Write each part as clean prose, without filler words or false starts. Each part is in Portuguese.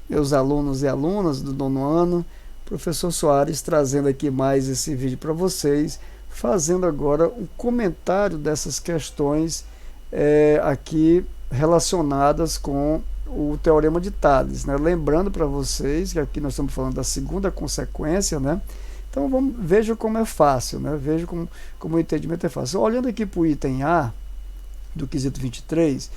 meus alunos e alunas do 9º ano. Professor Soares trazendo aqui mais esse vídeo para vocês, fazendo agora o comentário dessas questões aqui relacionadas com o Teorema de Tales, né? Lembrando para vocês que aqui nós estamos falando da segunda consequência, né? Então veja como é fácil, né? Veja como o entendimento é fácil. Olhando aqui para o item A do quesito 23,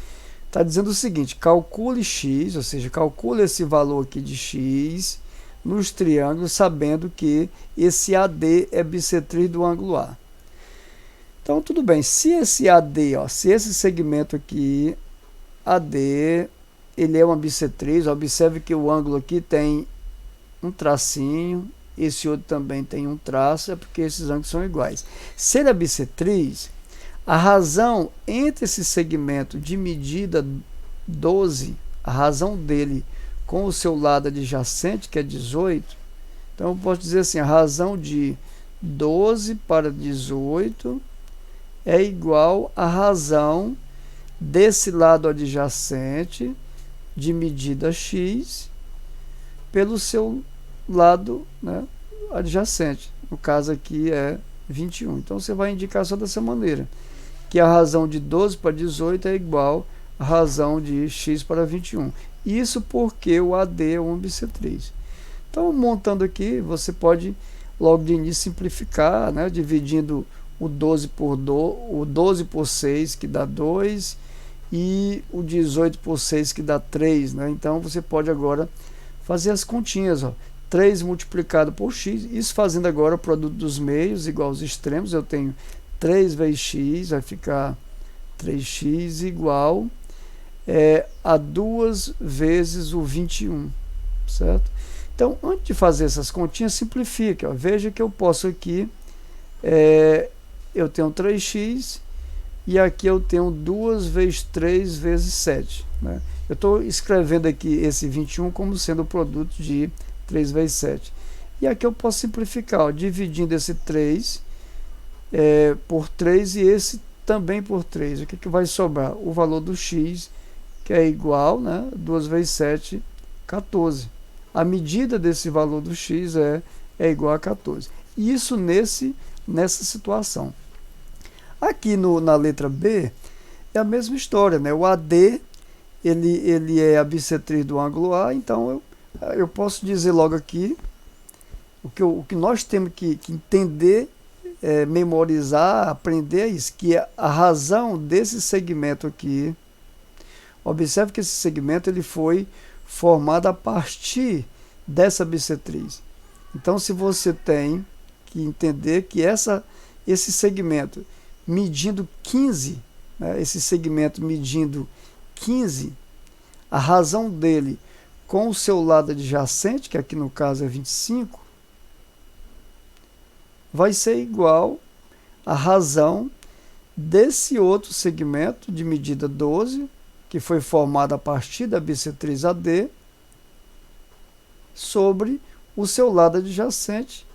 está dizendo o seguinte: calcule x, ou seja, calcule esse valor aqui de x nos triângulos, sabendo que esse AD é bissetriz do ângulo A. Então, tudo bem, se esse AD, se esse segmento aqui, AD, ele é uma bissetriz, observe que o ângulo aqui tem um tracinho, esse outro também tem um traço, é porque esses ângulos são iguais. Se ele é bissetriz, a razão entre esse segmento de medida 12, a razão dele com o seu lado adjacente, que é 18, então eu posso dizer assim, a razão de 12 para 18 é igual à razão desse lado adjacente de medida x pelo seu lado, né, adjacente. No caso aqui é 21. Então você vai indicar só dessa maneira, que a razão de 12 para 18 é igual à razão de x para 21. Isso porque o AD é uma bissetriz. Então, montando aqui, você pode logo de início simplificar, né, dividindo o 12 por 6, que dá 2, e o 18 por 6, que dá 3. Né? Então, você pode agora fazer as continhas. 3 multiplicado por x, isso fazendo agora o produto dos meios igual aos extremos. Eu tenho 3 vezes x, vai ficar 3x igual a 2 vezes o 21, certo? Então, antes de fazer essas continhas, simplifique. Veja que eu posso aqui, eu tenho 3x, e aqui eu tenho 2 vezes 3 vezes 7. Né? Eu estou escrevendo aqui esse 21 como sendo o produto de 3 vezes 7. E aqui eu posso simplificar, dividindo esse 3 por 3 e esse também por 3. O que vai sobrar? O valor do x, que é igual, né, 2 vezes 7, 14. A medida desse valor do x é igual a 14. Isso nessa situação. Aqui na letra B, é a mesma história, né? O AD, ele é a bissetriz do ângulo A, então eu posso dizer logo aqui, o que nós temos que entender, memorizar, aprender é isso, que a razão desse segmento aqui, observe que esse segmento ele foi formado a partir dessa bissetriz. Então, se você tem que entender que esse segmento medindo 15, né, esse segmento medindo 15, a razão dele com o seu lado adjacente, que aqui no caso é 25, vai ser igual à razão desse outro segmento de medida 12, que foi formado a partir da bissetriz AD, sobre o seu lado adjacente,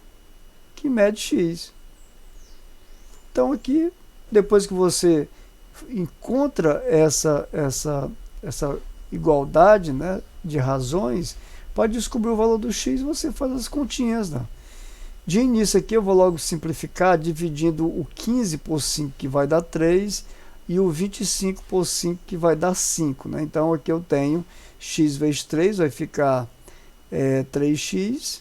que mede x. Então aqui, depois que você encontra essa igualdade, né, de razões, para descobrir o valor do x, você faz as continhas. Né? De início aqui eu vou logo simplificar, dividindo o 15 por 5, que vai dar 3, e o 25 por 5, que vai dar 5. Né? Então aqui eu tenho x vezes 3, vai ficar 3x,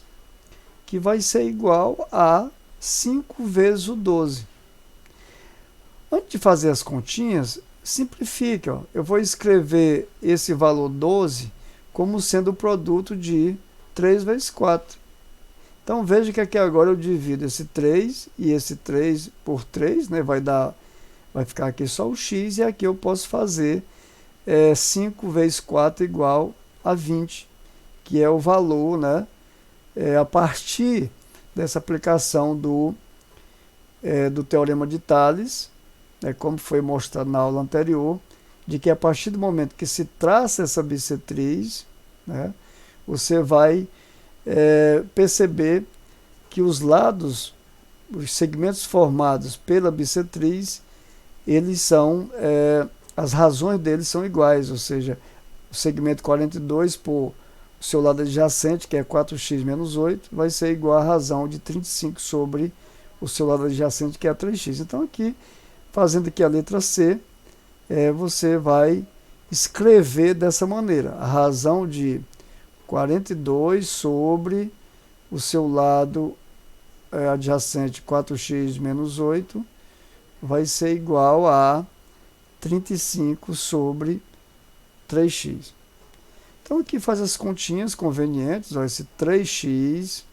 que vai ser igual a 5 vezes o 12. Antes de fazer as continhas, simplifique. Eu vou escrever esse valor 12 como sendo o produto de 3 vezes 4. Então veja que aqui agora eu divido esse 3 e esse 3 por 3, né? Vai ficar aqui só o x, e aqui eu posso fazer 5 vezes 4 igual a 20, que é o valor, né? A partir dessa aplicação do Teorema de Tales, como foi mostrado na aula anterior, de que a partir do momento que se traça essa bissetriz, né, você vai perceber que os lados, os segmentos formados pela bissetriz, eles são, as razões deles são iguais, ou seja, o segmento 42 por o o seu lado adjacente, que é 4x menos 8, vai ser igual à razão de 35 sobre o seu lado adjacente, que é 3x. Então aqui, fazendo aqui a letra C, você vai escrever dessa maneira: a razão de 42 sobre o seu lado adjacente 4x menos 8 vai ser igual a 35 sobre 3x. Então aqui faz as continhas convenientes. Ó, esse 3x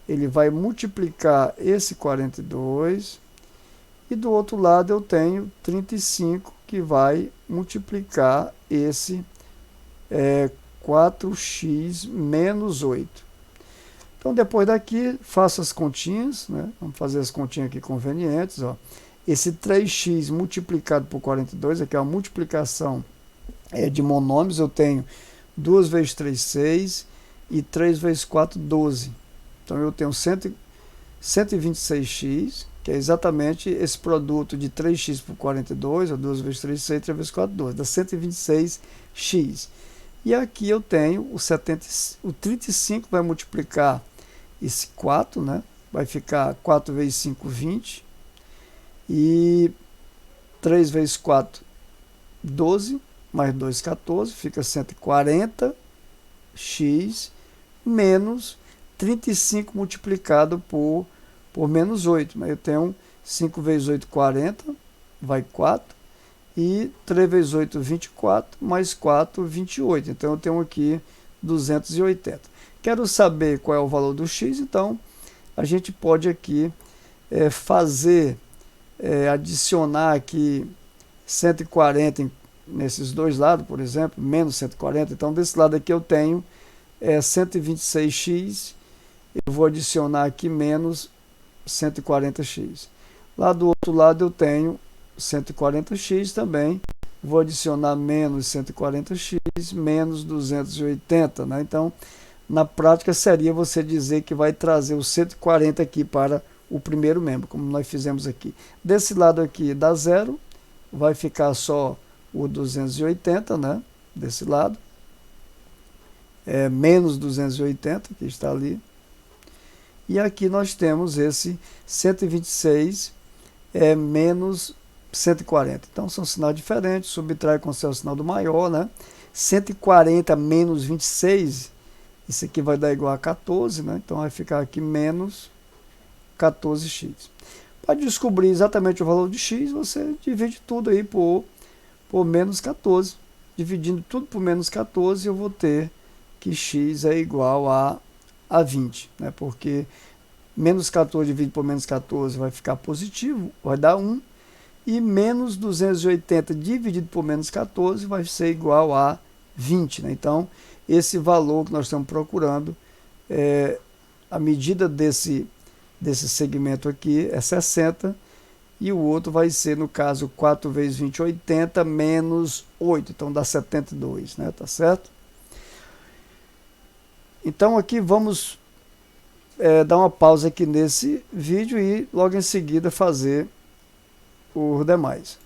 ele vai multiplicar esse 42 e do outro lado eu tenho 35 que vai multiplicar esse 4x menos 8. Então depois daqui faço as continhas, né? Vamos fazer as continhas aqui convenientes. Ó. Esse 3x multiplicado por 42, aqui é a multiplicação de monômios. Eu tenho 2 vezes 3, 6 e 3 vezes 4, 12. Então eu tenho 126x, que é exatamente esse produto de 3x por 42, ou 2 vezes 3, 6, 3 vezes 4, 12, dá 126x. E aqui eu tenho o 35 vai multiplicar esse 4, né? Vai ficar 4 vezes 5, 20. E 3 vezes 4, 12, mais 2, 14, fica 140x menos 35 multiplicado por menos 8. Né? Eu tenho 5 vezes 8, 40, vai 4. E 3 vezes 8, 24, mais 4, 28. Então eu tenho aqui 280. Quero saber qual é o valor do x, então a gente pode aqui adicionar aqui 140 nesses dois lados, por exemplo, menos 140. Então desse lado aqui eu tenho 126x, eu vou adicionar aqui menos 140x. Lá do outro lado eu tenho 140x também, vou adicionar menos 140x, menos 280, né? Então, na prática seria você dizer que vai trazer o 140 aqui para o primeiro membro, como nós fizemos aqui. Desse lado aqui dá zero, vai ficar só o 280, né? Desse lado, menos 280, que está ali. E aqui nós temos esse 126 menos 140. Então são sinais diferentes, subtrai com o sinal do maior, né? 140 menos 26, isso aqui vai dar igual a 14, né? Então vai ficar aqui menos 14x. Para descobrir exatamente o valor de x, você divide tudo aí por menos 14. Dividindo tudo por menos 14, eu vou ter que x é igual a 20, né? Porque menos 14 dividido por menos 14 vai ficar positivo, vai dar 1. E menos 280 dividido por menos 14 vai ser igual a 20. Né? Então, esse valor que nós estamos procurando, a medida desse segmento aqui é 60, e o outro vai ser, no caso, 4 vezes 20, 80, menos 8. Então, dá 72, né? Tá certo? Então, aqui vamos dar uma pausa aqui nesse vídeo e logo em seguida fazer os demais.